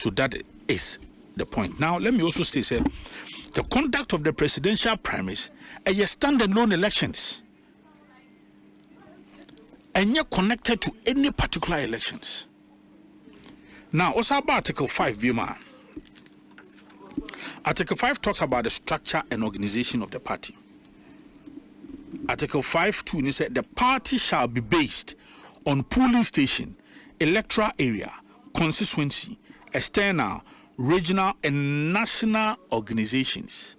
So that is the point. Now, let me also say, the conduct of the presidential primaries are standalone elections and you're connected to any particular elections. Now, also about Article 5, Bima. Article 5 talks about the structure and organization of the party. Article 5.2 said the party shall be based on polling station, electoral area, constituency, external, regional, and national organizations.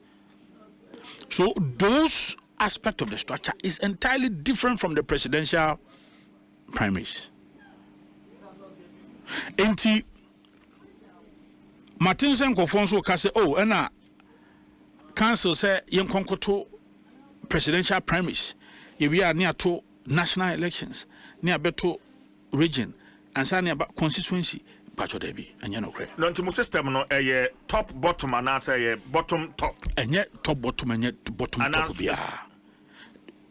So those aspects of the structure is entirely different from the presidential primaries. Enti Martin Senkofonso ka say, oh, and council say yenkonkoto presidential primaries. We are near to national elections, near beto region, and so near constituency. Pacho debi, and you know, no system no a top bottom and answer a bottom top, and yet top bottom and yet bottom and top.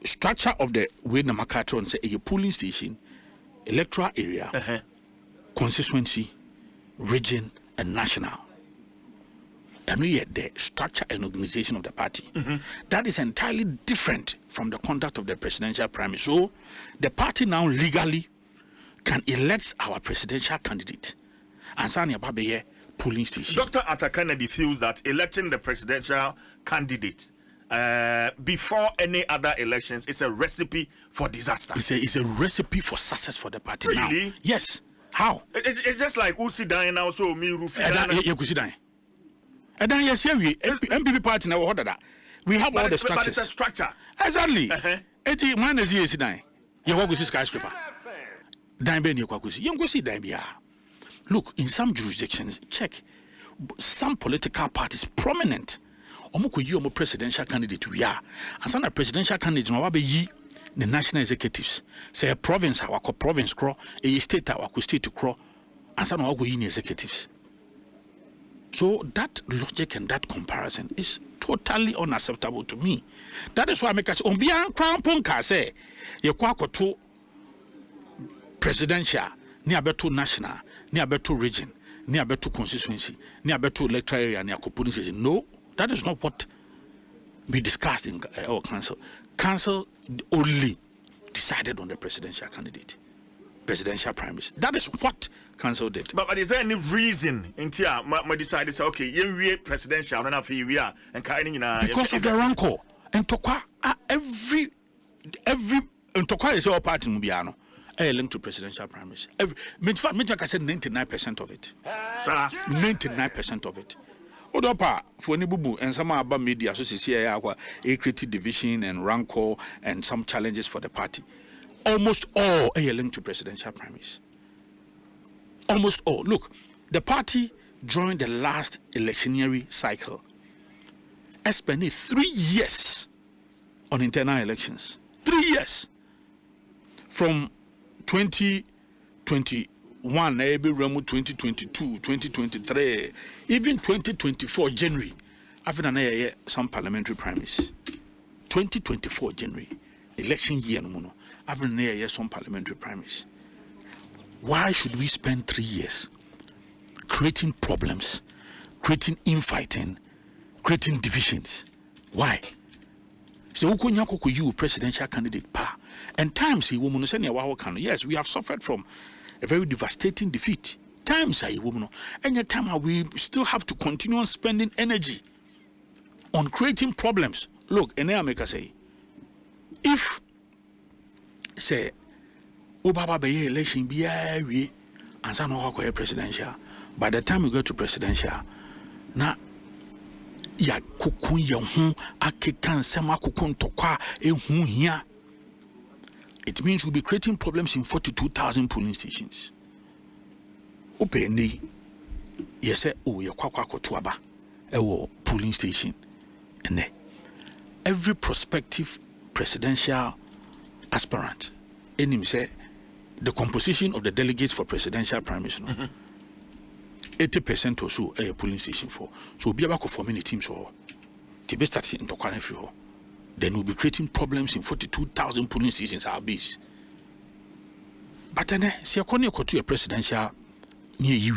Structure of the way the Macatron say a polling station, electoral area, constituency, region, and national. And we had the structure and organization of the party. That is entirely different from the conduct of the presidential primary. So the party now legally can elect our presidential candidate and sign a polling station. Dr. Arthur Kennedy feels that electing the presidential candidate before any other elections is a recipe for disaster. It's a recipe for success for the party. Really? Now. Yes. How? It's just like Usi Dine now, so me Rufi. You could see that. And then yes, we NPP party now order that. We have all the structures. But it's a structure. Exactly. 80 minus years nine. You walk with this skyscraper. Dine ben you go see. You go see dine bia. Look, in some jurisdictions, check. Some political parties prominent. Omuko yi omo presidential candidate we are. And some presidential candidates no be yi the national executives. Say a province our province cro, a state our state cro. And some no go yi executives. So that logic and that comparison is totally unacceptable to me. That is why I make us on beyond crown ponka say you to presidential, near beto national, near beto region, near beto constituency, near beto electoral area, near polling station. No, that is not what we discussed in our council. Council only decided on the presidential candidate. Presidential primaries. That is what council did. But is there any reason in Tia my decided say okay, you presidential and we are and because of the rancor and Tokwa every and Tokwa is your party Mubiano linked to presidential primaries. In fact, I said 99% of it. 99% of it. Odopa for any bubu and some about media association a creative division and rancor and some challenges for the party. Almost all are linked to presidential primaries. Almost all. Look, the party during the last electionary cycle spent 3 years on internal elections. 3 years. From 2021, 2022, 2023, even 2024 January, after some parliamentary primaries. 2024 January, election year, after some parliamentary primaries. Why should we spend 3 years creating problems, creating infighting, creating divisions? Why? So you presidential candidate pa. And times yes, we have suffered from a very devastating defeat. Times and yet time we still have to continue on spending energy on creating problems. Look, and I make say, if say Obaba be election be we and some no presidential. By the time we go to presidential, na ya kukun ya hu akekan sema kukun tokwa ehu hia. It means we'll be creating problems in 42,000 polling stations. Openi yes oh ya kwakwa kotuaba ewo polling station ene. Every prospective presidential aspirant enim say the composition of the delegates for presidential primaries 80% or so a polling station for. So be about for many teams or to be starting into Kwanefri. Then we'll be creating problems in 42,000 polling stations our base. But then see a to a presidential near you